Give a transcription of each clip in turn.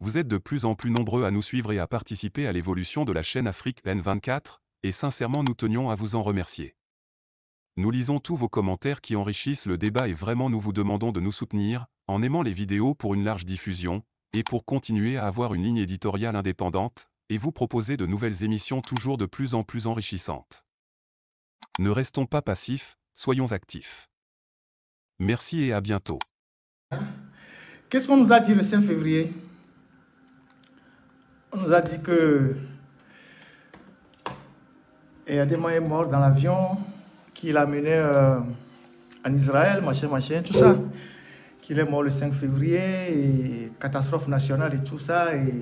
Vous êtes de plus en plus nombreux à nous suivre et à participer à l'évolution de la chaîne Afrique N24, et sincèrement nous tenions à vous en remercier. Nous lisons tous vos commentaires qui enrichissent le débat et vraiment nous vous demandons de nous soutenir, en aimant les vidéos pour une large diffusion, et pour continuer à avoir une ligne éditoriale indépendante, et vous proposer de nouvelles émissions toujours de plus en plus enrichissantes. Ne restons pas passifs, soyons actifs. Merci et à bientôt. Qu'est-ce qu'on nous a dit le 5 février? On nous a dit que Adema est mort dans l'avion qu'il a mené en Israël, machin, tout ça. Qu'il est mort le 5 février, et catastrophe nationale et tout ça. Et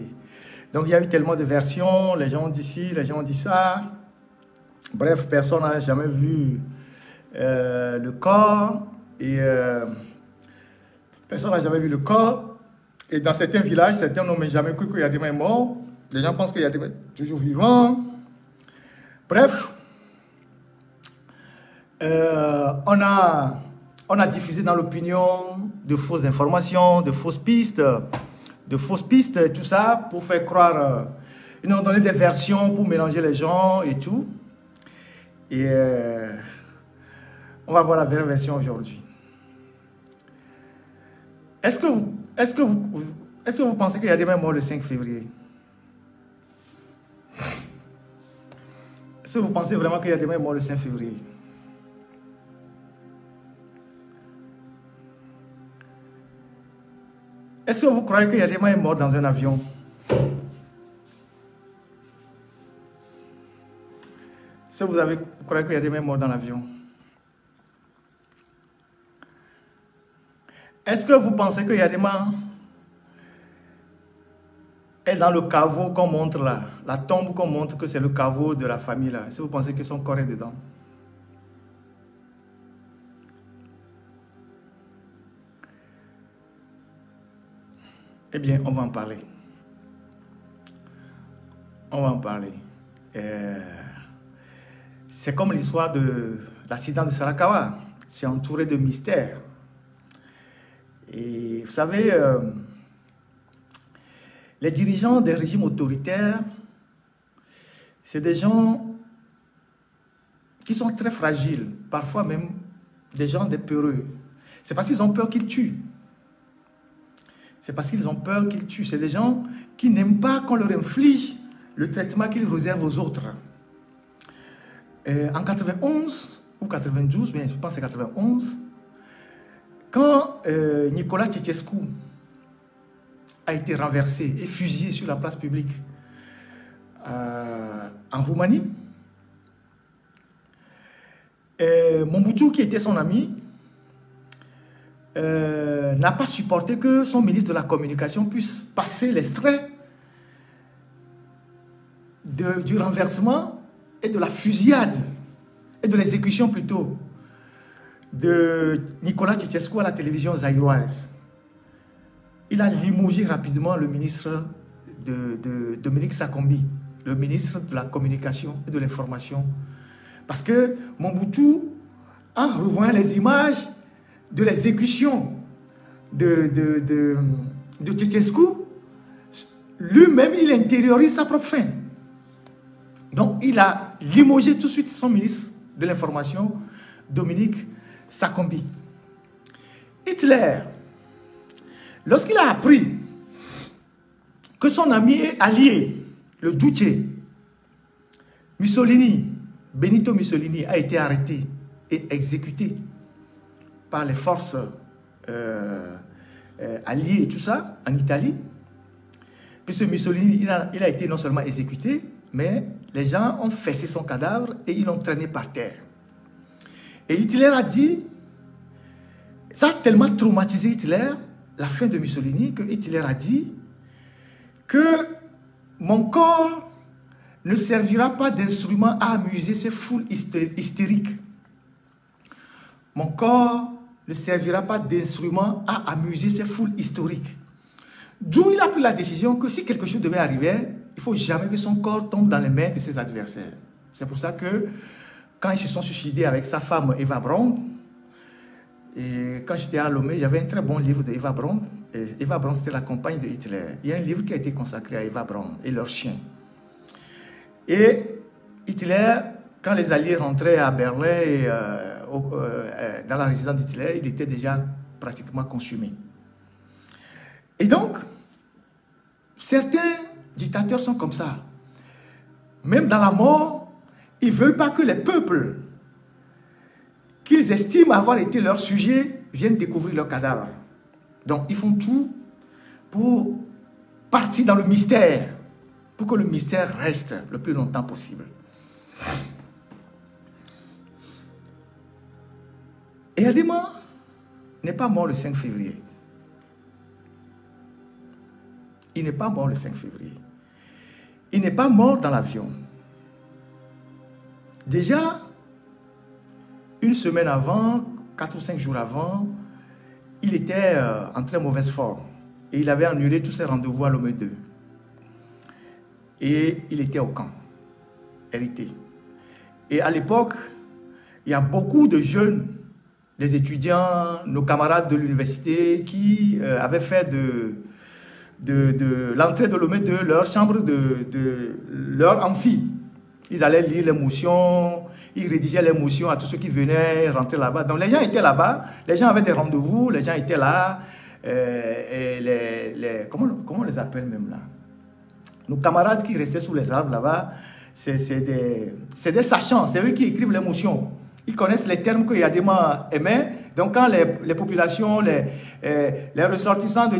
donc il y a eu tellement de versions, les gens ont dit ci, les gens ont dit ça. Bref, personne n'a jamais vu le corps. Et personne n'a jamais vu le corps. Et dans certains villages, certains n'ont jamais cru qu'il y a des mains morts. Les gens pensent qu'il y a des mains toujours vivants. Bref, on a diffusé dans l'opinion de fausses informations, de fausses pistes, tout ça, pour faire croire. Ils nous ont donné des versions pour mélanger les gens et tout. Et on va voir la vraie version aujourd'hui. Est-ce que vous pensez qu'il y a des mains morts le 5 février? Est-ce que vous pensez vraiment qu'il y a des mains morts le 5 février? Est-ce que vous croyez qu'il y a des mains morts dans un avion? Est-ce que vous croyez qu'il y a des mains morts dans l'avion? Est-ce que vous pensez qu'il y a des mains dans le caveau qu'on montre là, la tombe qu'on montre que c'est le caveau de la famille là? Est-ce que vous pensez que son corps est dedans? Eh bien, on va en parler. On va en parler. C'est comme l'histoire de l'accident de Sarakawa. C'est entouré de mystères. Et vous savez, les dirigeants des régimes autoritaires, c'est des gens qui sont très fragiles, parfois même des gens des peureux. C'est parce qu'ils ont peur qu'ils tuent. C'est parce qu'ils ont peur qu'ils tuent. C'est des gens qui n'aiment pas qu'on leur inflige le traitement qu'ils réservent aux autres. En 91 ou 92, mais je pense que c'est 91, quand Nicolas Ceausescu a été renversé et fusillé sur la place publique en Roumanie, Mobutu, qui était son ami, n'a pas supporté que son ministre de la Communication puisse passer l'extrait du renversement et de la fusillade, et de l'exécution plutôt, de Nicolas Ceausescu à la télévision zaïroise. Il a limogé rapidement le ministre de Dominique Sakombi, le ministre de la Communication et de l'Information. Parce que Mobutu, en revoyant les images de l'exécution de Ceausescu, lui-même, il intériorise sa propre fin. Donc, il a limogé tout de suite son ministre de l'Information, Dominique Sakombi. Hitler, lorsqu'il a appris que son ami et allié, le Duce, Mussolini, Benito Mussolini, a été arrêté et exécuté par les forces alliées et tout ça, en Italie, puisque Mussolini, il a été non seulement exécuté, mais les gens ont fessé son cadavre et ils l'ont traîné par terre. Et Hitler a dit, ça a tellement traumatisé Hitler, la fin de Mussolini, que Hitler a dit que mon corps ne servira pas d'instrument à amuser ces foules hystériques. Mon corps ne servira pas d'instrument à amuser ces foules historiques. D'où il a pris la décision que si quelque chose devait arriver, il ne faut jamais que son corps tombe dans les mains de ses adversaires. C'est pour ça que quand ils se sont suicidés avec sa femme Eva Braun, Et quand j'étais à Lomé, il y avait un très bon livre d'Eva Braun. Et Eva Braun, c'était la compagne de Hitler. Il y a un livre qui a été consacré à Eva Braun et leur chien. Et Hitler, quand les Alliés rentraient à Berlin et dans la résidence d'Hitler, il était déjà pratiquement consumé. Et donc, certains dictateurs sont comme ça. Même dans la mort, ils ne veulent pas que les peuples qu'ils estiment avoir été leur sujet viennent découvrir leur cadavre. Donc, ils font tout pour partir dans le mystère, pour que le mystère reste le plus longtemps possible. Et Adema n'est pas mort le 5 février. Il n'est pas mort le 5 février. Il n'est pas mort dans l'avion. Déjà, une semaine avant, 4 ou 5 jours avant, il était en très mauvaise forme. Et il avait annulé tous ses rendez-vous à Lomé 2. Et il était au camp. RIT. Et à l'époque, il y a beaucoup de jeunes, des étudiants, nos camarades de l'université qui avaient fait de l'entrée de Lomé 2 leur chambre, de leur amphi. Ils allaient lire les motions, ils rédigeaient les motions à tous ceux qui venaient rentrer là-bas. Donc les gens étaient là-bas, les gens avaient des rendez-vous, les gens étaient là. Comment on les appelle même là? Nos camarades qui restaient sous les arbres là-bas, c'est des sachants, c'est eux qui écrivent les motions. Ils connaissent les termes que Yadema aimait. Donc quand les populations, les ressortissants de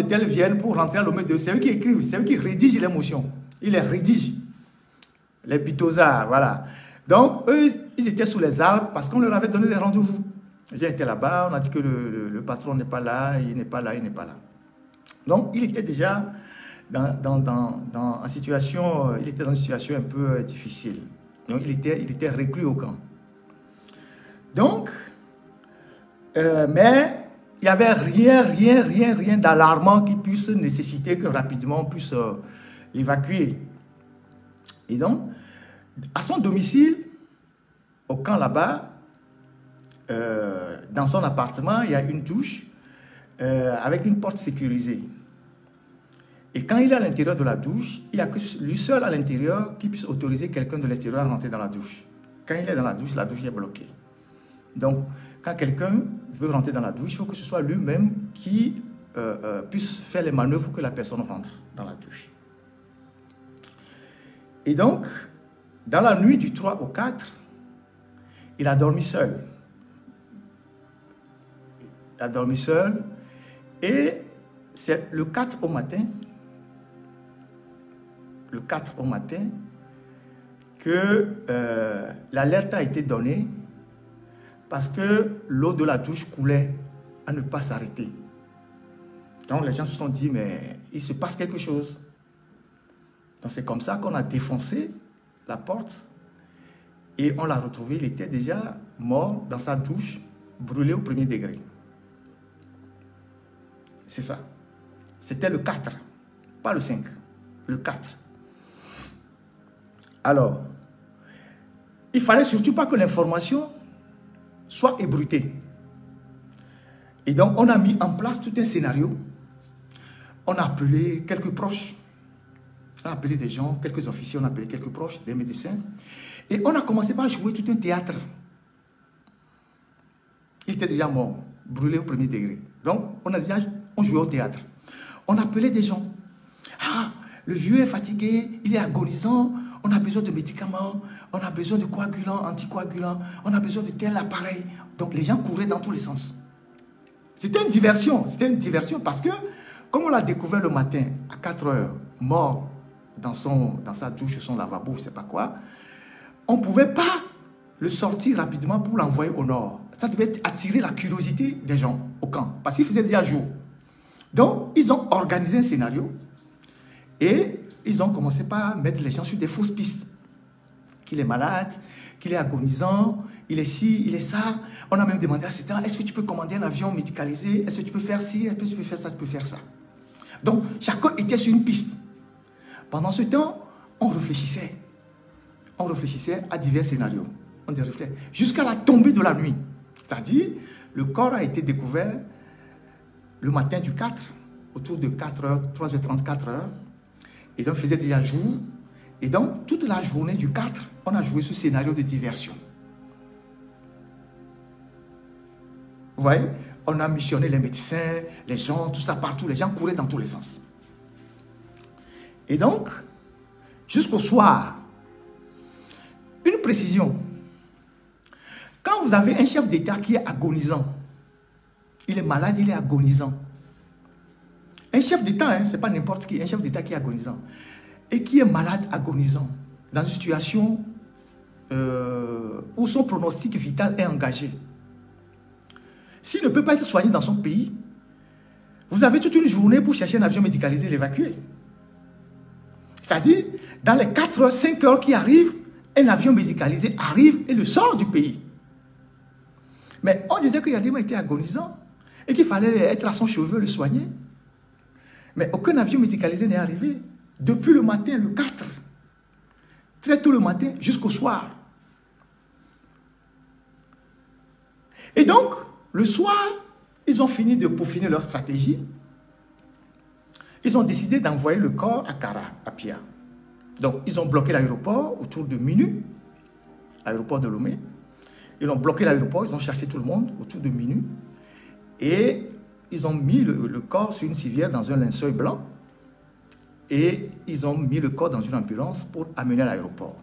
tel viennent, pour rentrer à Lomé 2, c'est eux qui écrivent, c'est eux qui rédigent les motions. Ils les rédigent. Les bitosards, voilà. Donc, eux, ils étaient sous les arbres parce qu'on leur avait donné des rendez-vous. J'ai été là-bas, on a dit que le patron n'est pas là, il n'est pas là, il n'est pas là. Donc, il était déjà dans une situation un peu difficile. Donc, il était reclus au camp. Donc, mais il n'y avait rien d'alarmant qui puisse nécessiter que rapidement on puisse l'évacuer. Et donc, à son domicile, au camp là-bas, dans son appartement, il y a une douche avec une porte sécurisée. Et quand il est à l'intérieur de la douche, il n'y a que lui seul à l'intérieur qui puisse autoriser quelqu'un de l'extérieur à rentrer dans la douche. Quand il est dans la douche est bloquée. Donc, quand quelqu'un veut rentrer dans la douche, il faut que ce soit lui-même qui puisse faire les manœuvres pour que la personne rentre dans la douche. Et donc, dans la nuit du 3 au 4, il a dormi seul. Il a dormi seul. Et c'est le 4 au matin, que l'alerte a été donnée parce que l'eau de la douche coulait à ne pas s'arrêter. Donc les gens se sont dit, mais il se passe quelque chose. Donc c'est comme ça qu'on a défoncé la porte et on l'a retrouvé, il était déjà mort dans sa douche, brûlé au 1er degré. C'est ça. C'était le 4, pas le 5, le 4. Alors, il ne fallait surtout pas que l'information soit ébruitée. Et donc, on a mis en place tout un scénario. On a appelé quelques proches. On a appelé des gens, quelques officiers, on a appelé quelques proches, des médecins. Et on a commencé par jouer tout un théâtre. Il était déjà mort, brûlé au 1er degré. Donc, on jouait au théâtre. On appelait des gens. Ah, le vieux est fatigué, il est agonisant, on a besoin de médicaments, on a besoin de coagulants, anticoagulants, on a besoin de tel appareil. Donc, les gens couraient dans tous les sens. C'était une diversion parce que, comme on l'a découvert le matin, à 4 heures, mort dans sa douche, son lavabo, je ne sais pas quoi, on ne pouvait pas le sortir rapidement pour l'envoyer au nord. Ça devait attirer la curiosité des gens au camp, parce qu'il faisait déjà jour. Donc, ils ont organisé un scénario et ils ont commencé par mettre les gens sur des fausses pistes. Qu'il est malade, qu'il est agonisant, il est ci, il est ça. On a même demandé à certains, est-ce que tu peux commander un avion médicalisé? Est-ce que tu peux faire ci? Est-ce que tu peux faire ça? Tu peux faire ça. Donc, chacun était sur une piste. Pendant ce temps, on réfléchissait. On réfléchissait à divers scénarios. On réfléchissait jusqu'à la tombée de la nuit. C'est-à-dire, le corps a été découvert le matin du 4, autour de 4h, 3h30, 4h. Et donc, il faisait déjà jour. Et donc, toute la journée du 4, on a joué ce scénario de diversion. Vous voyez, on a missionné les médecins, les gens, tout ça partout. Les gens couraient dans tous les sens. Et donc, jusqu'au soir, une précision. Quand vous avez un chef d'État qui est agonisant, il est malade, il est agonisant. Un chef d'État, hein, ce n'est pas n'importe qui, un chef d'État qui est agonisant. Et qui est malade, agonisant, dans une situation où son pronostic vital est engagé. S'il ne peut pas être soigné dans son pays, vous avez toute une journée pour chercher un avion médicalisé et l'évacuer. C'est-à-dire, dans les 4 heures, 5 heures qui arrivent, un avion médicalisé arrive et le sort du pays. Mais on disait que Yadima était agonisant et qu'il fallait être à son chevet, le soigner. Mais aucun avion médicalisé n'est arrivé. Depuis le matin, le 4, très tôt le matin, jusqu'au soir. Et donc, le soir, ils ont fini de peaufiner leur stratégie. Ils ont décidé d'envoyer le corps à Kara, à Pia. Donc, ils ont bloqué l'aéroport autour de minuit, l'aéroport de Lomé. Ils ont bloqué l'aéroport, ils ont chassé tout le monde autour de minuit. Et ils ont mis le corps sur une civière dans un linceul blanc. Et ils ont mis le corps dans une ambulance pour amener à l'aéroport.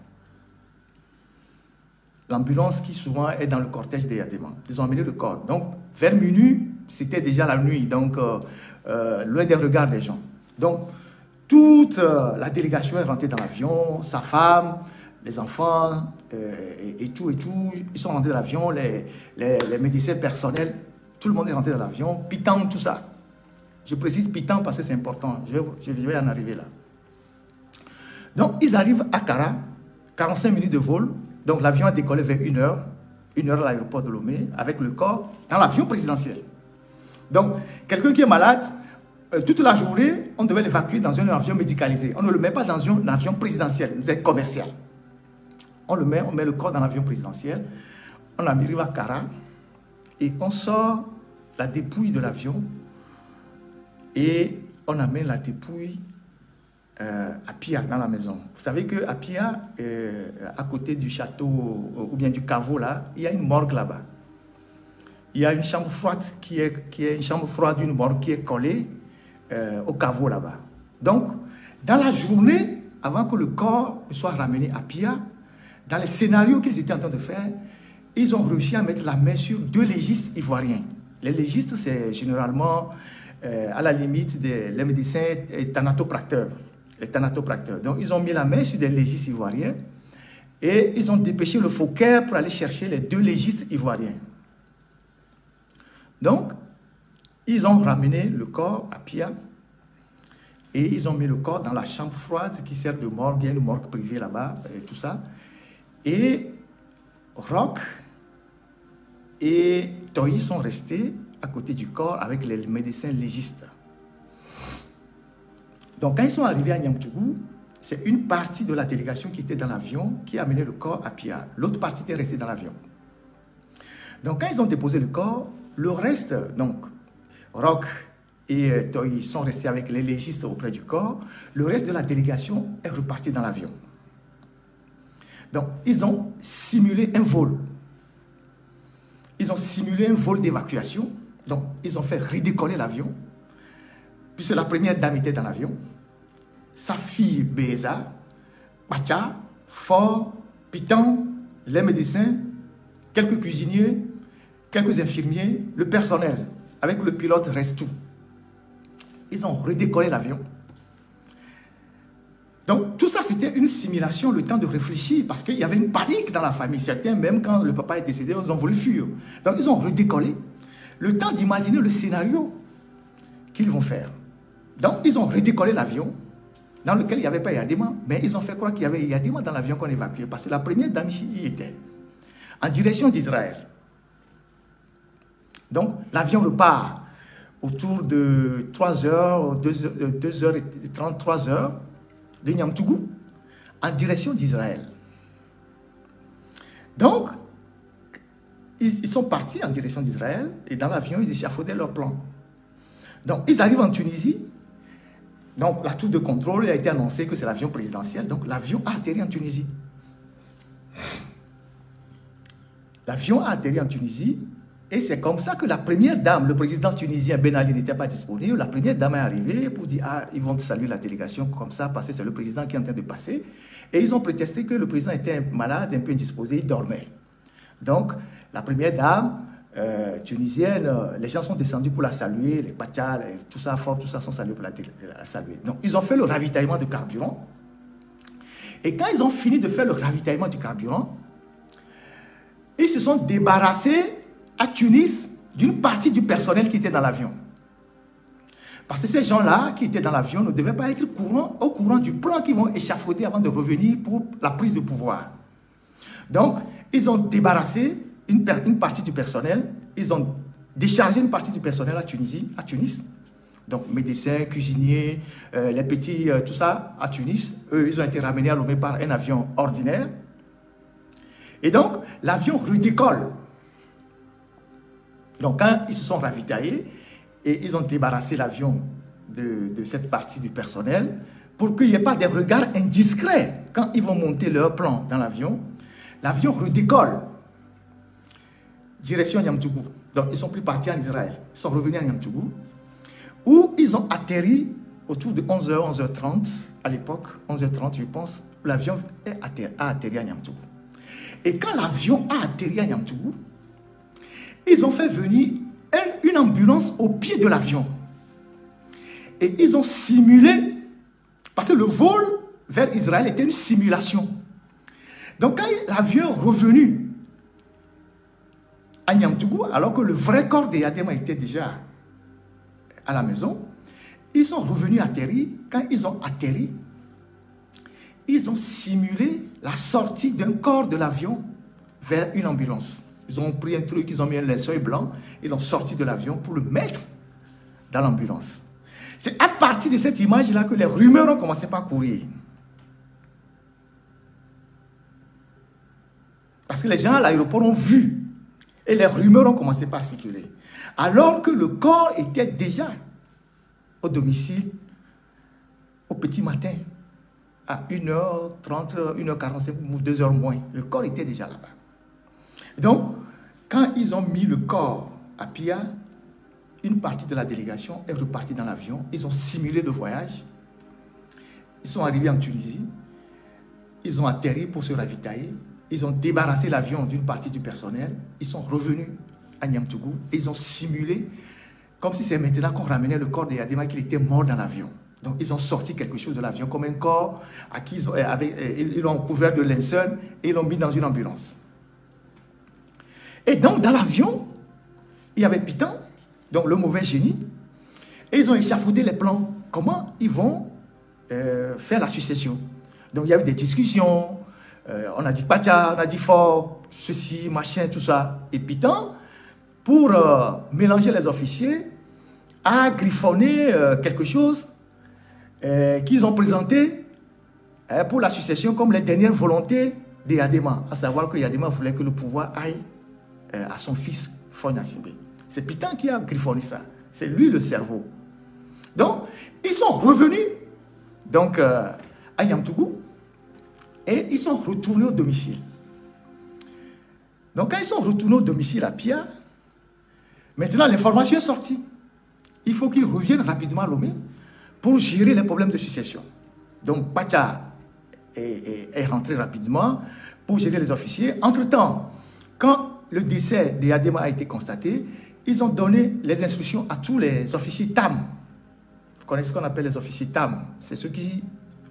L'ambulance qui souvent est dans le cortège des Yadema. Ils ont amené le corps. Donc, vers minuit, c'était déjà la nuit, donc loin des regards des gens. Donc, toute la délégation est rentrée dans l'avion, sa femme, les enfants, et tout, ils sont rentrés dans l'avion, les médecins personnels, tout le monde est rentré dans l'avion, Pitan, tout ça. Je précise Pitan parce que c'est important, je vais en arriver là. Donc, ils arrivent à Kara, 45 minutes de vol, donc l'avion a décollé vers 1h à l'aéroport de Lomé, avec le corps dans l'avion présidentiel. Donc, quelqu'un qui est malade, toute la journée, on devait l'évacuer dans un avion médicalisé. On ne le met pas dans un avion présidentiel, c'est commercial. On met le corps dans l'avion présidentiel, on arrive à Kara, et on sort la dépouille de l'avion, et on amène la dépouille à Pia, dans la maison. Vous savez qu'à Pia, à côté du château, ou bien du caveau, là, il y a une morgue là-bas. Il y a une chambre froide qui est une chambre froide d'une morgue qui est collée au caveau là-bas. Donc, dans la journée, avant que le corps soit ramené à Pia, dans les scénarios qu'ils étaient en train de faire, ils ont réussi à mettre la main sur 2 légistes ivoiriens. Les légistes, c'est généralement, à la limite, les médecins thanatopracteurs. Les thanatopracteurs. Donc, ils ont mis la main sur des légistes ivoiriens et ils ont dépêché le Fouquet pour aller chercher les 2 légistes ivoiriens. Donc, ils ont ramené le corps à Pia et ils ont mis le corps dans la chambre froide qui sert de morgue. Il y a une morgue privée là-bas et tout ça. Et Roch et Toyi sont restés à côté du corps avec les médecins légistes. Donc, quand ils sont arrivés à Niamtougou, c'est une partie de la délégation qui était dans l'avion qui a amené le corps à Pia. L'autre partie était restée dans l'avion. Donc, quand ils ont déposé le corps, le reste, donc, Roch et Toyi sont restés avec les légistes auprès du corps. Le reste de la délégation est reparti dans l'avion. Donc, ils ont simulé un vol. Ils ont simulé un vol d'évacuation. Donc, ils ont fait redécoller l'avion. Puisque la première dame était dans l'avion. Sa fille Béza, Bacha, Fort, Pitan, les médecins, quelques cuisiniers, quelques infirmiers, le personnel. Avec le pilote, reste tout. Ils ont redécollé l'avion. Donc, tout ça, c'était une simulation, le temps de réfléchir, parce qu'il y avait une panique dans la famille. Certains, même quand le papa est décédé, ils ont voulu fuir. Donc, ils ont redécollé. Le temps d'imaginer le scénario qu'ils vont faire. Donc, ils ont redécollé l'avion, dans lequel il n'y avait pas Yadima, mais ils ont fait croire qu'il y avait Yadima dans l'avion qu'on évacuait, parce que la première dame ici y était, en direction d'Israël. Donc, l'avion repart autour de 3h, 2h30, 3h de Niamtougou, en direction d'Israël. Donc, ils sont partis en direction d'Israël et dans l'avion, ils échafaudaient leur plan. Donc, ils arrivent en Tunisie. Donc, la tour de contrôle a été annoncé que c'est l'avion présidentiel. Donc, l'avion a atterri en Tunisie. L'avion a atterri en Tunisie. Et c'est comme ça que la première dame, le président tunisien Ben Ali n'était pas disponible. La première dame est arrivée pour dire, ah, ils vont saluer la délégation comme ça parce que c'est le président qui est en train de passer. Et ils ont prétexté que le président était malade, un peu indisposé, il dormait. Donc, la première dame tunisienne, les gens sont descendus pour la saluer, les pachas, tout ça, fort, tout ça sont salués pour la saluer. Donc, ils ont fait le ravitaillement de carburant. Et quand ils ont fini de faire le ravitaillement du carburant, ils se sont débarrassés à Tunis d'une partie du personnel qui était dans l'avion. Parce que ces gens-là qui étaient dans l'avion ne devaient pas être au courant du plan qu'ils vont échafauder avant de revenir pour la prise de pouvoir. Donc, ils ont débarrassé une partie du personnel, ils ont déchargé une partie du personnel à Tunis. Donc, médecins, cuisiniers, les petits, tout ça, à Tunis. Eux, ils ont été ramenés à Lomé par un avion ordinaire. Et donc, l'avion redécolle. Donc, quand ils se sont ravitaillés, et ils ont débarrassé l'avion de cette partie du personnel, pour qu'il n'y ait pas des regards indiscrets quand ils vont monter leur plan dans l'avion, l'avion redécolle. Direction Niamtougou. Donc, ils ne sont plus partis en Israël. Ils sont revenus à Niamtougou, où ils ont atterri autour de 11h, 11h30, à l'époque, 11h30, je pense, l'avion a atterri à Niamtougou. Et quand l'avion a atterri à Niamtougou, ils ont fait venir une ambulance au pied de l'avion. Et ils ont simulé, parce que le vol vers Israël était une simulation. Donc, quand l'avion est revenu à Niamtougou, alors que le vrai corps des Yadema était déjà à la maison, ils sont revenus atterrir. Quand ils ont atterri, ils ont simulé la sortie d'un corps de l'avion vers une ambulance. Ils ont pris un truc, ils ont mis un linceul blanc, ils l'ont sorti de l'avion pour le mettre dans l'ambulance. C'est à partir de cette image-là que les rumeurs ont commencé à courir. Parce que les gens à l'aéroport ont vu et les rumeurs ont commencé à circuler. Alors que le corps était déjà au domicile au petit matin, à 1h30, 1h45 ou 2h moins. Le corps était déjà là-bas. Donc, quand ils ont mis le corps à Pia, une partie de la délégation est repartie dans l'avion. Ils ont simulé le voyage. Ils sont arrivés en Tunisie. Ils ont atterri pour se ravitailler. Ils ont débarrassé l'avion d'une partie du personnel. Ils sont revenus à Niamtougou. Ils ont simulé comme si c'est maintenant qu'on ramenait le corps de Yadema qu'il était mort dans l'avion. Donc, ils ont sorti quelque chose de l'avion comme un corps à qui ils l'ont couvert de linceul et ils l'ont mis dans une ambulance. Et donc, dans l'avion, il y avait Pitan, donc le mauvais génie, et ils ont échafaudé les plans. Comment ils vont faire la succession? Donc, il y a eu des discussions, on a dit Pacha, on a dit Fort, ceci, machin, tout ça. Et Pitan, pour mélanger les officiers, a griffonné quelque chose qu'ils ont présenté pour la succession comme les dernières volontés de Yadema, à savoir que Yadema voulait que le pouvoir aille à son fils Foy Simbe. C'est Pitan qui a griffonné ça. C'est lui le cerveau. Donc, ils sont revenus donc, à Niamtougou et ils sont retournés au domicile. Donc, quand ils sont retournés au domicile à Pia, maintenant l'information est sortie. Il faut qu'ils reviennent rapidement à Lomé pour gérer les problèmes de succession. Donc, Pacha est rentré rapidement pour gérer les officiers. Entre-temps, quand le décès de Yadema a été constaté, ils ont donné les instructions à tous les officiers TAM. Vous connaissez ce qu'on appelle les officiers TAM? C'est ceux qui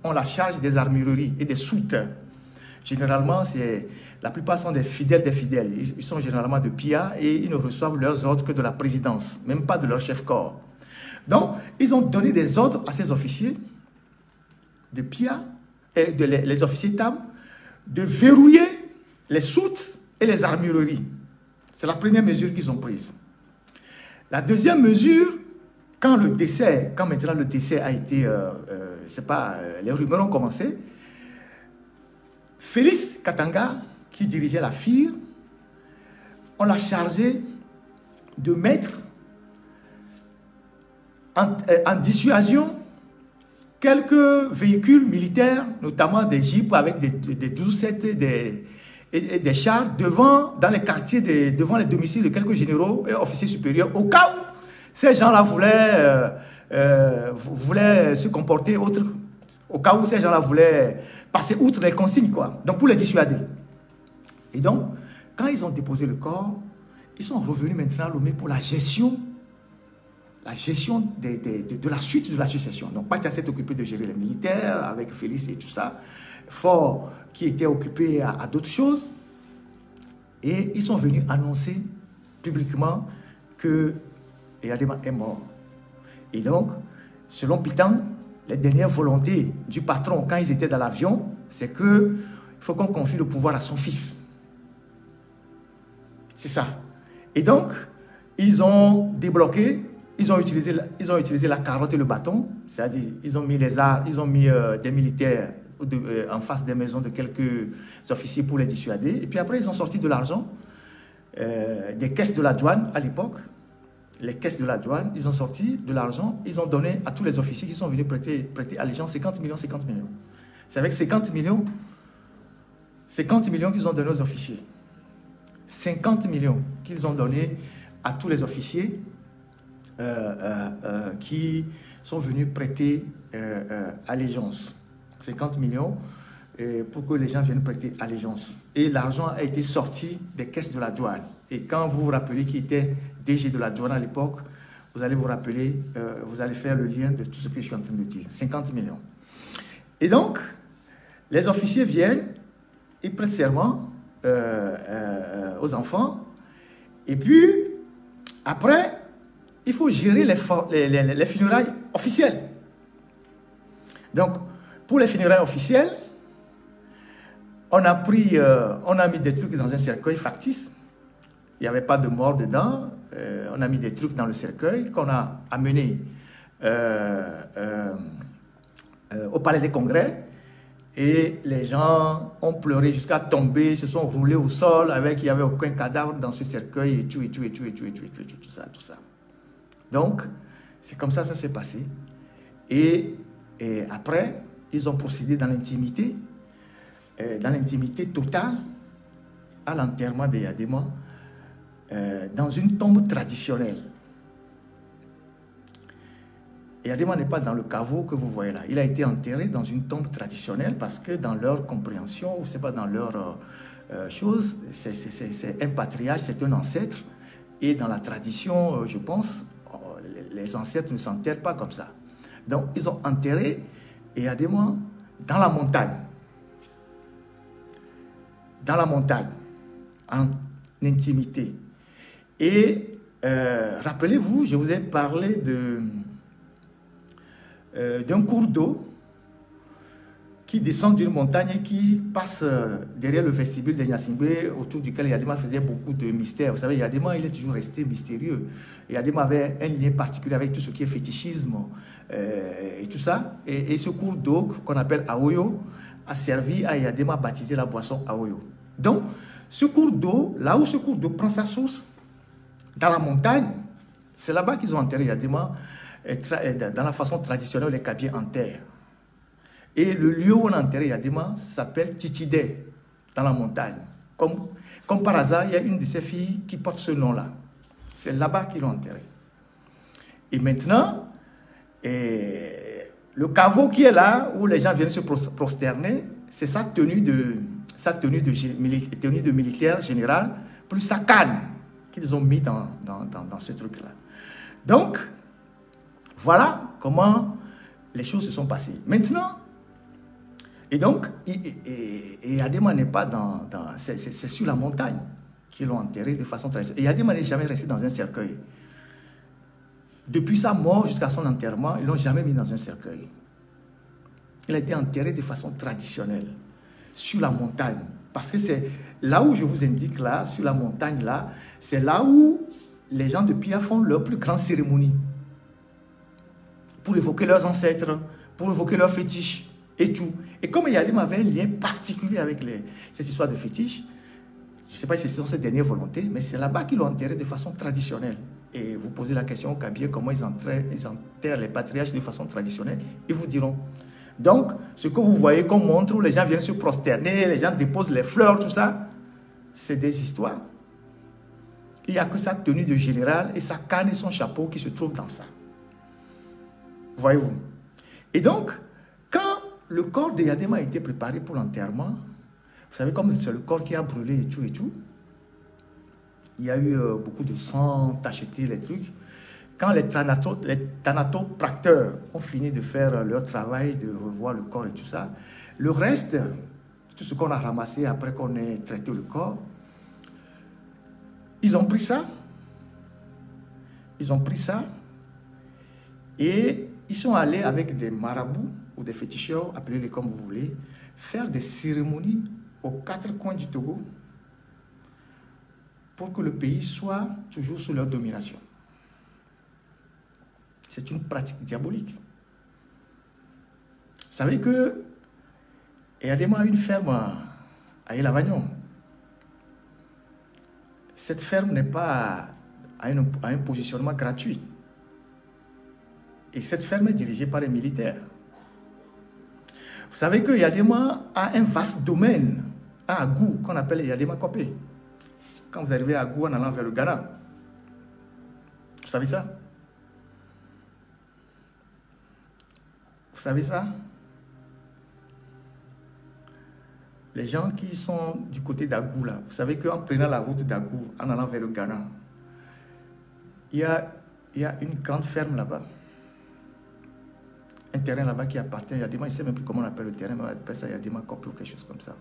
ont la charge des armureries et des soutes. Généralement, la plupart sont des fidèles des fidèles. Ils sont généralement de PIA et ils ne reçoivent leurs ordres que de la présidence, même pas de leur chef-corps. Donc, ils ont donné des ordres à ces officiers de PIA et les officiers TAM de verrouiller les soutes et les armureries. C'est la première mesure qu'ils ont prise. La deuxième mesure, quand maintenant le décès a été, les rumeurs ont commencé, Félix Katanga, qui dirigeait la FIR, on l'a chargé de mettre en dissuasion quelques véhicules militaires, notamment des jeeps avec des 12-7 et des chars dans les quartiers, devant les domiciles de quelques généraux et officiers supérieurs, au cas où ces gens-là voulaient se comporter autre, au cas où ces gens-là voulaient passer outre les consignes, quoi. Donc pour les dissuader. Et donc, quand ils ont déposé le corps, ils sont revenus maintenant à Lomé pour la gestion de la suite de l'association. Donc, Patia s'est occupé de gérer les militaires avec Félix et tout ça. Fort qui était occupé à d'autres choses. Et ils sont venus annoncer publiquement que Eyadema est mort. Et donc, selon Pitang, les dernières volontés du patron quand ils étaient dans l'avion, c'est qu'il faut qu'on confie le pouvoir à son fils. C'est ça. Et donc, ils ont débloqué, ils ont utilisé la carotte et le bâton, c'est-à-dire ils ont mis des militaires en face des maisons de quelques officiers pour les dissuader. Et puis après, ils ont sorti de l'argent des caisses de la douane à l'époque. Les caisses de la douane, ils ont sorti de l'argent, ils ont donné à tous les officiers qui sont venus prêter allégeance 50 millions. C'est avec 50 millions qu'ils ont donné aux officiers. 50 millions qu'ils ont donné à tous les officiers qui sont venus prêter allégeance. 50 millions pour que les gens viennent prêter allégeance. Et l'argent a été sorti des caisses de la douane. Et quand vous vous rappelez qui était DG de la douane à l'époque, vous allez vous rappeler, vous allez faire le lien de tout ce que je suis en train de dire. 50 millions. Et donc, les officiers viennent, ils prêtent serment aux enfants. Et puis, après, il faut gérer les funérailles officielles. Donc, pour les funérailles officielles, on a mis des trucs dans un cercueil factice. Il n'y avait pas de mort dedans. On a mis des trucs dans le cercueil qu'on a amené au Palais des Congrès. Et les gens ont pleuré jusqu'à tomber, se sont roulés au sol il n'y avait aucun cadavre dans ce cercueil et tout ça. Donc, c'est comme ça que ça s'est passé. Et après, ils ont procédé dans l'intimité totale à l'enterrement d'Eyadema dans une tombe traditionnelle. Eyadema n'est pas dans le caveau que vous voyez là. Il a été enterré dans une tombe traditionnelle parce que dans leur compréhension, ou c'est pas dans leur chose, c'est un patriarche, c'est un ancêtre. Et dans la tradition, je pense, les ancêtres ne s'enterrent pas comme ça. Donc, ils ont enterré Eyadema dans la montagne. Dans la montagne, en intimité. Et rappelez-vous, je vous ai parlé d'un cours d'eau qui descend d'une montagne et qui passe derrière le vestibule de Gnassingbé, autour duquel Eyadema faisait beaucoup de mystères. Vous savez, Eyadema, il est toujours resté mystérieux. Eyadema avait un lien particulier avec tout ce qui est fétichisme et tout ça. Et ce cours d'eau qu'on appelle Aoyo a servi à Eyadema baptiser la boisson Aoyo. Donc, ce cours d'eau, là où ce cours d'eau prend sa source, dans la montagne, c'est là-bas qu'ils ont enterré Eyadema, dans la façon traditionnelle où les Kabyles enterrent. Et le lieu où on a enterré Eyadema s'appelle Titidé, dans la montagne. Comme par hasard, il y a une de ces filles qui porte ce nom-là. C'est là-bas qu'ils l'ont enterré. Et maintenant, le caveau qui est là, où les gens viennent se prosterner, c'est sa tenue de militaire général, plus sa canne qu'ils ont mis dans ce truc-là. Donc, voilà comment les choses se sont passées. Maintenant, et donc, Eyadema n'est pas c'est sur la montagne qu'ils l'ont enterré de façon traditionnelle. Eyadema n'est jamais resté dans un cercueil. Depuis sa mort jusqu'à son enterrement, ils ne l'ont jamais mis dans un cercueil. Il a été enterré de façon traditionnelle, sur la montagne. Parce que c'est là où je vous indique, là, sur la montagne, là, c'est là où les gens de Pia font leur plus grande cérémonie. Pour évoquer leurs ancêtres, pour évoquer leurs fétiches et tout. Et comme Eyadema avait un lien particulier avec cette histoire de fétiche, Je ne sais pas si ce sont ses dernières volontés, mais c'est là-bas qu'ils l'ont enterré de façon traditionnelle. Et vous posez la question aux Kabyles, comment ils enterrent les patriarches de façon traditionnelle, ils vous diront. Donc, ce que vous voyez qu'on montre, où les gens viennent se prosterner, les gens déposent les fleurs, tout ça, c'est des histoires. Il n'y a que sa tenue de général et sa canne et son chapeau qui se trouvent dans ça. Voyez-vous. Et donc, quand le corps de Yadema a été préparé pour l'enterrement, vous savez, comme c'est le corps qui a brûlé et tout, il y a eu beaucoup de sang, tacheté, les trucs. Quand les thanatopracteurs ont fini de faire leur travail, de revoir le corps et tout ça, le reste, tout ce qu'on a ramassé après qu'on ait traité le corps, ils ont pris ça. Ils ont pris ça et ils sont allés avec des marabouts ou des féticheurs, appelez-les comme vous voulez, faire des cérémonies aux 4 coins du Togo pour que le pays soit toujours sous leur domination. C'est une pratique diabolique. Vous savez que Yadema a une ferme à Elavagnon. Cette ferme n'est pas à un positionnement gratuit. Et cette ferme est dirigée par les militaires. Vous savez que Yadema a un vaste domaine à Agou, qu'on appelle Yadema Kopé. Quand vous arrivez à Agou en allant vers le Ghana. Vous savez ça? Vous savez ça? Les gens qui sont du côté d'Agou, là, vous savez qu'en prenant la route d'Agou, en allant vers le Ghana, il y a une grande ferme là-bas. Un terrain là-bas qui appartient à Yadema. Je ne sais même plus comment on appelle le terrain, mais on appelle ça Yadema Kopé ou quelque chose comme ça.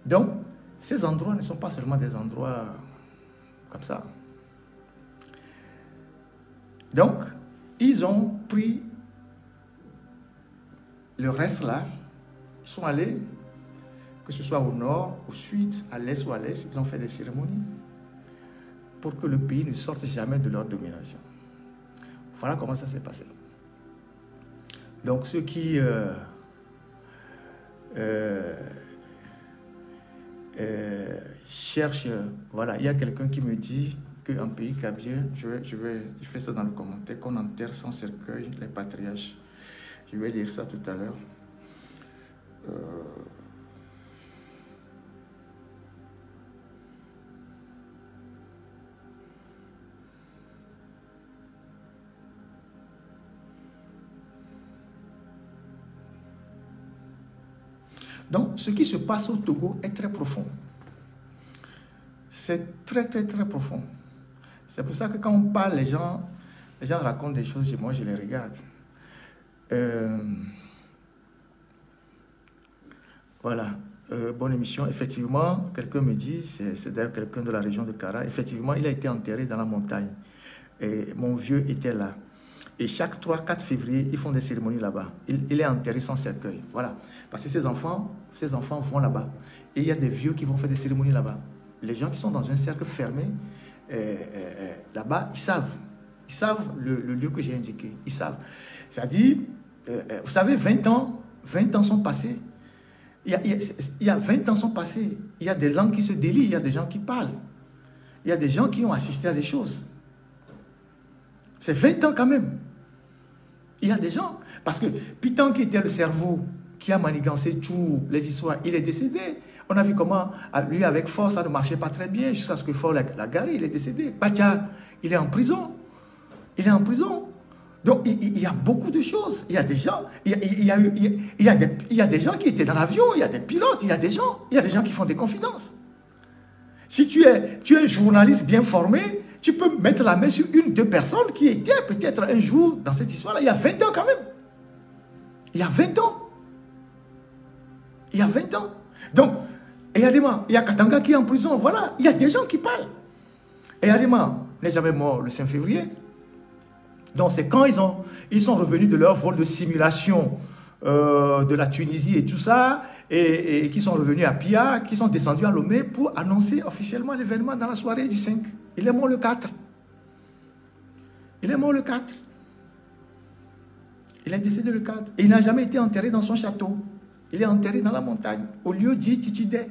Donc, ces endroits ne sont pas seulement des endroits comme ça. Donc, ils ont pris le reste là, ils sont allés, que ce soit au nord, au sud, à l'est ou à l'est, ils ont fait des cérémonies pour que le pays ne sorte jamais de leur domination. Voilà comment ça s'est passé. Donc ceux qui cherchent, voilà, il y a quelqu'un qui me dit qu'un pays kabyle, je fais ça dans le commentaire, qu'on enterre sans cercueil les patriarches. Je vais lire ça tout à l'heure. Donc, ce qui se passe au Togo est très profond. C'est très profond. C'est pour ça que quand on parle, les gens racontent des choses et moi je les regarde. Voilà, bonne émission. Effectivement, quelqu'un me dit, c'est d'ailleurs quelqu'un de la région de Kara, effectivement, il a été enterré dans la montagne. Et mon vieux était là. Et chaque 3-4 février, ils font des cérémonies là-bas. Il est enterré sans cercueil. Voilà. Parce que ses enfants vont là-bas. Et il y a des vieux qui vont faire des cérémonies là-bas. Les gens qui sont dans un cercle fermé, là-bas, ils savent. Ils savent le lieu que j'ai indiqué. Ils savent. C'est-à-dire, vous savez, 20 ans sont passés. Il y a 20 ans sont passés. Il y a des langues qui se délient. Il y a des gens qui parlent. Il y a des gens qui ont assisté à des choses. C'est 20 ans quand même. Il y a des gens, parce que Pitan qui était le cerveau, qui a manigancé tous les histoires, il est décédé. On a vu comment, lui avec Fort, ça ne marchait pas très bien, jusqu'à ce que Fort l'a garé, il est décédé. Batia, il est en prison. Il est en prison. Donc, il y a beaucoup de choses. Il y a des gens, il y a des gens qui étaient dans l'avion, il y a des pilotes, il y a des gens qui font des confidences. Si tu es un journaliste bien formé, tu peux mettre la main sur 1-2 personnes qui étaient peut-être un jour dans cette histoire-là, il y a 20 ans quand même. Il y a 20 ans. Il y a 20 ans. Donc, il y a Katanga qui est en prison, voilà, il y a des gens qui parlent. Et Yadema n'est jamais mort le 5 février. Donc, c'est quand ils sont revenus de leur vol de simulation de la Tunisie et tout ça, et qui sont revenus à Pia, qui sont descendus à Lomé pour annoncer officiellement l'événement dans la soirée du 5. Il est mort le 4. Il est mort le 4. Il est décédé le 4. Et il n'a jamais été enterré dans son château. Il est enterré dans la montagne, au lieu dit Titidé.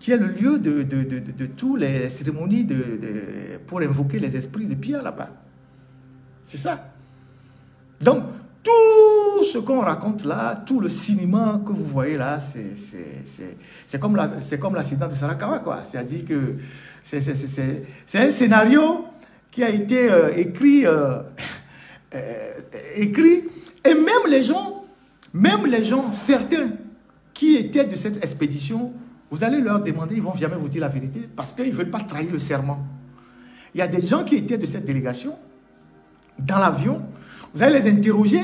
qui est le lieu de toutes les cérémonies pour invoquer les esprits de pierre là-bas. C'est ça. Donc, tout ce qu'on raconte là, tout le cinéma que vous voyez là, c'est comme l'accident de Sarakawa, quoi. C'est-à-dire que c'est un scénario qui a été écrit, et même les gens, certains qui étaient de cette expédition, vous allez leur demander, ils ne vont jamais vous dire la vérité parce qu'ils ne veulent pas trahir le serment. Il y a des gens qui étaient de cette délégation, dans l'avion, vous allez les interroger,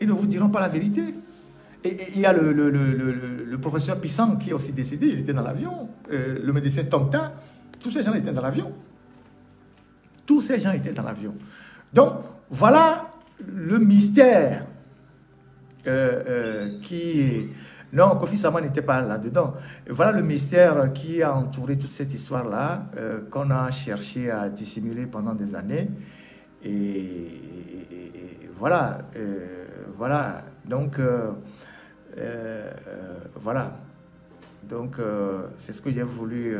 ils ne vous diront pas la vérité. Et il y a le professeur Pissang qui est aussi décédé, il était dans l'avion, le médecin Tomta, tous ces gens étaient dans l'avion. Tous ces gens étaient dans l'avion. Donc, voilà le mystère qui... Non, Kofi Sama n'était pas là-dedans. Voilà le mystère qui a entouré toute cette histoire-là, qu'on a cherché à dissimuler pendant des années. Et voilà. Voilà. Donc, voilà. Donc, c'est ce que j'ai voulu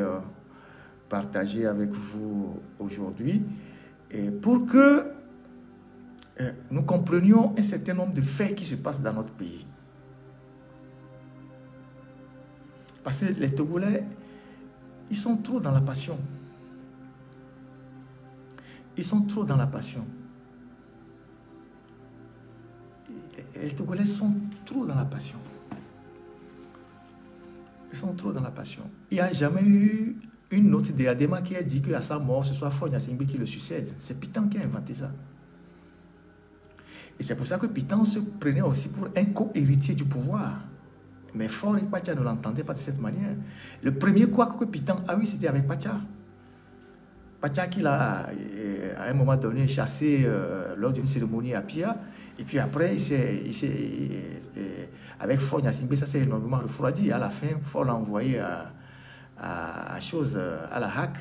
partager avec vous aujourd'hui. Et pour que nous comprenions un certain nombre de faits qui se passent dans notre pays. Parce que les Togolais, ils sont trop dans la passion. Ils sont trop dans la passion. Les Togolais sont trop dans la passion. Ils sont trop dans la passion. Il n'y a jamais eu une note d'Adema qui a dit qu'à sa mort, ce soit Faure Gnassingbé qui le succède. C'est Pitan qui a inventé ça. Et c'est pour ça que Pitan se prenait aussi pour un co-héritier du pouvoir. Mais Faure et Pacha ne l'entendaient pas de cette manière. Le premier quoi que Pitan a eu, c'était avec Pacha. Pacha qui l'a, à un moment donné, chassé lors d'une cérémonie à Pia. Et puis après, avec Faure Gnassingbé, ça s'est énormément refroidi. À la fin, Faure l'a envoyé à la HAC.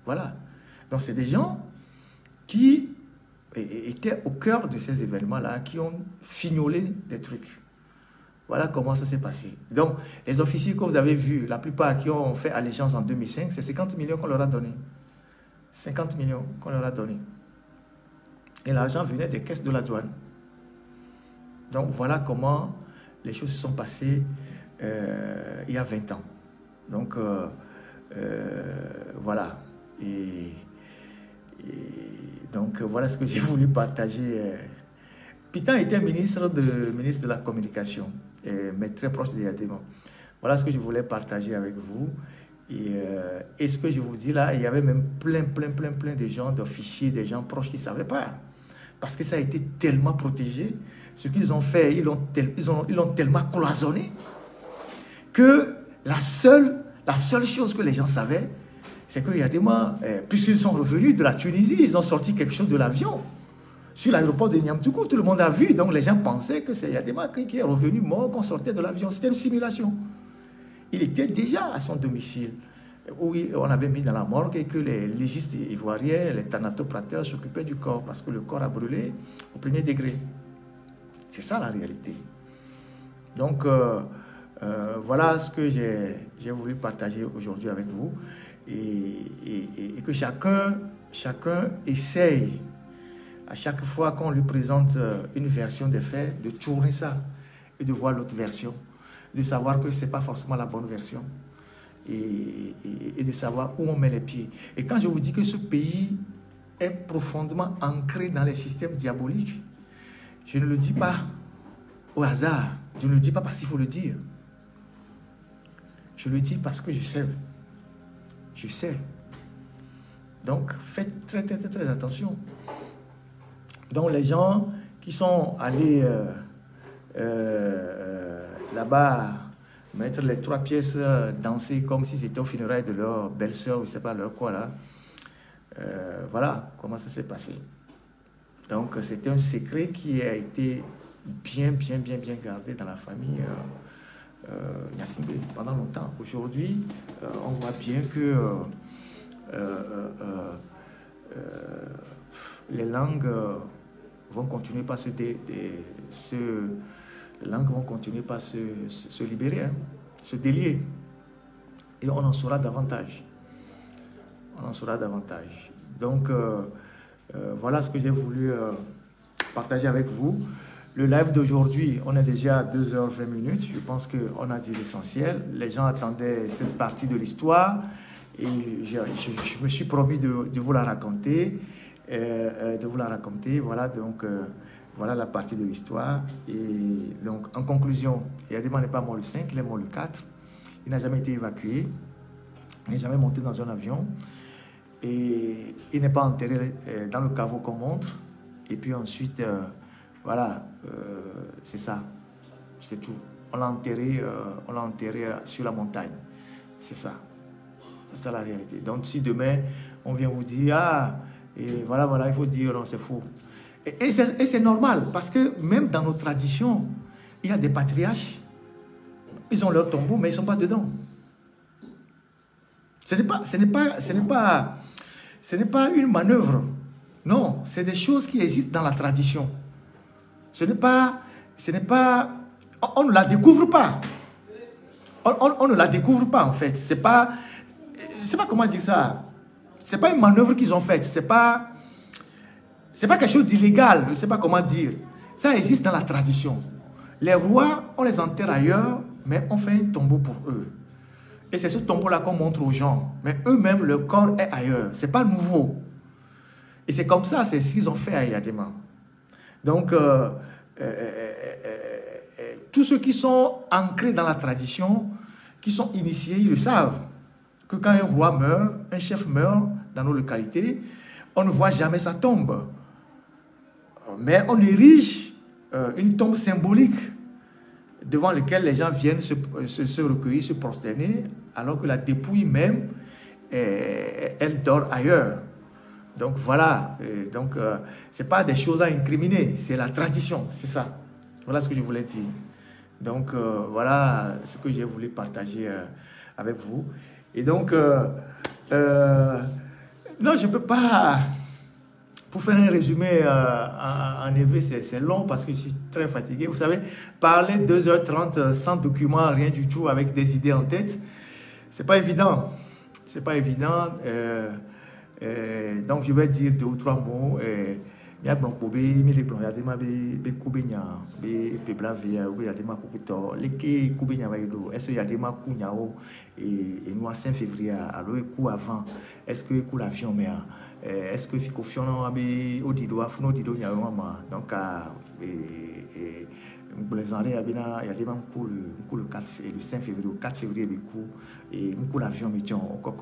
Voilà. Donc, c'est des gens qui étaient au cœur de ces événements-là, qui ont fignolé des trucs. Voilà comment ça s'est passé. Donc, les officiers que vous avez vus, la plupart qui ont fait allégeance en 2005, c'est 50 millions qu'on leur a donné. 50 millions qu'on leur a donné. Et l'argent venait des caisses de la douane. Donc, voilà comment les choses se sont passées il y a 20 ans. Donc, voilà. Donc, voilà ce que j'ai voulu partager. Pitan était ministre de la communication, mais très proche de Yadema. Voilà ce que je voulais partager avec vous. Et ce que je vous dis là, il y avait même plein de gens, d'officiers, des gens proches qui ne savaient pas. Parce que ça a été tellement protégé. Ce qu'ils ont fait, ils l'ont tellement cloisonné que la seule chose que les gens savaient, c'est que Yadema, puisqu'ils sont revenus de la Tunisie, ils ont sorti quelque chose de l'avion. Sur l'aéroport de Niamtougou, tout le monde a vu. Donc les gens pensaient que c'est Yadema qui est revenu mort, qu'on sortait de l'avion. C'était une simulation. Il était déjà à son domicile, où on avait mis dans la morgue et que les légistes ivoiriens, les thanatoprateurs s'occupaient du corps parce que le corps a brûlé au premier degré. C'est ça la réalité. Donc voilà ce que j'ai voulu partager aujourd'hui avec vous et que chacun essaye à chaque fois qu'on lui présente une version des faits, de tourner ça et de voir l'autre version, de savoir que ce n'est pas forcément la bonne version et de savoir où on met les pieds. Et quand je vous dis que ce pays est profondément ancré dans les systèmes diaboliques, je ne le dis pas au hasard, je ne le dis pas parce qu'il faut le dire. Je le dis parce que je sais. Je sais. Donc, faites très attention. Donc, les gens qui sont allés là-bas mettre les 3 pièces, danser comme si c'était au funérailles de leur belle-sœur ou je ne sais pas leur quoi là, voilà comment ça s'est passé. Donc, c'était un secret qui a été bien gardé dans la famille Gnassingbé pendant longtemps. Aujourd'hui, on voit bien que les langues vont continuer par les langues vont continuer par se libérer, se délier. et on en saura davantage. On en saura davantage. Donc, voilà ce que j'ai voulu partager avec vous. Le live d'aujourd'hui, on est déjà à 2h20. Je pense qu'on a dit l'essentiel. Les gens attendaient cette partie de l'histoire et je me suis promis de vous la raconter. Voilà, donc, voilà la partie de l'histoire. Et donc, en conclusion, Yadima n'est pas mort le 5, il est mort le 4. Il n'a jamais été évacué. Il n'est jamais monté dans un avion. Et il n'est pas enterré dans le caveau qu'on montre. Et puis ensuite, voilà, c'est ça. C'est tout. On l'a enterré sur la montagne. C'est ça. C'est ça la réalité. Donc si demain, on vient vous dire, ah, et voilà, il faut dire, non, c'est faux. Et c'est normal, parce que même dans nos traditions, il y a des patriarches. Ils ont leur tombeau, mais ils ne sont pas dedans. Ce n'est pas une manœuvre. Non, c'est des choses qui existent dans la tradition. On ne la découvre pas. On ne la découvre pas, en fait. C'est pas comment dire ça. C'est pas une manœuvre qu'ils ont faite. C'est pas quelque chose d'illégal. Je ne sais pas comment dire. Ça existe dans la tradition. Les rois, on les enterre ailleurs, mais on fait un tombeau pour eux. Et c'est ce tombeau-là qu'on montre aux gens. Mais eux-mêmes, leur corps est ailleurs. Ce n'est pas nouveau. Et c'est comme ça, c'est ce qu'ils ont fait à Yadima. Donc, tous ceux qui sont ancrés dans la tradition, qui sont initiés, ils le savent. Que quand un roi meurt, un chef meurt dans nos localités, on ne voit jamais sa tombe. Mais on érige une tombe symbolique devant laquelle les gens viennent se recueillir, se prosterner, alors que la dépouille même, elle dort ailleurs. Donc voilà, ce n'est pas des choses à incriminer, c'est la tradition, c'est ça. Voilà ce que je voulais dire. Donc voilà ce que j'ai voulu partager avec vous. Et donc, non, je ne peux pas, pour faire un résumé en effet, c'est long parce que je suis très fatigué. Vous savez, parler 2h30 sans document, rien du tout, avec des idées en tête, c'est pas évident. C'est pas évident. Donc, je vais dire 2 ou 3 mots. Il y a des gens qui ont 5 février alors coup avant est-ce que coup l'avion mais est-ce que fico fiona be odido afuno dido nya mama donc les années il y a des coup le 4 le 5 février le 4 février be coup et coup l'avion mais tiens encore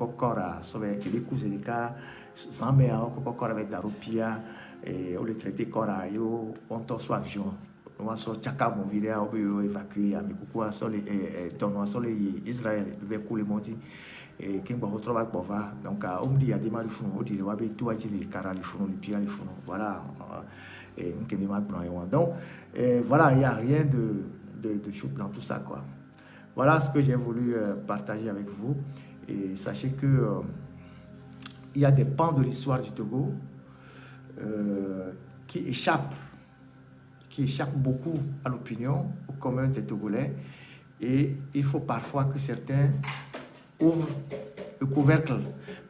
sauver que les coups et cas sans mais encore avec daropia et on le traité corps yo on t'en soit avion on so chaka mon vidéo on peut évacuer à mikuku sur les donne sur les Israël be coup le monti et qui va retrouver bova donc on dit il y a des mal fou on dit wa be tout a dit les cara les fou les pia les fou voilà et qui me mal donc voilà il y a rien de shoot dans tout ça quoi. Voilà ce que j'ai voulu partager avec vous et sachez que il y a des pans de l'histoire du Togo qui échappent beaucoup à l'opinion, au commun des Togolais. Et il faut parfois que certains ouvrent le couvercle,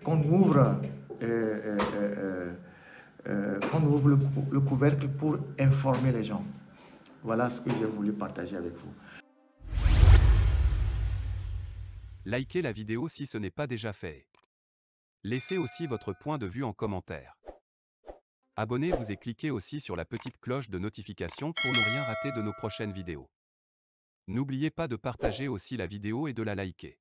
qu'on ouvre le couvercle pour informer les gens. Voilà ce que j'ai voulu partager avec vous. Likez la vidéo si ce n'est pas déjà fait. Laissez aussi votre point de vue en commentaire. Abonnez-vous et cliquez aussi sur la petite cloche de notification pour ne rien rater de nos prochaines vidéos. N'oubliez pas de partager aussi la vidéo et de la liker.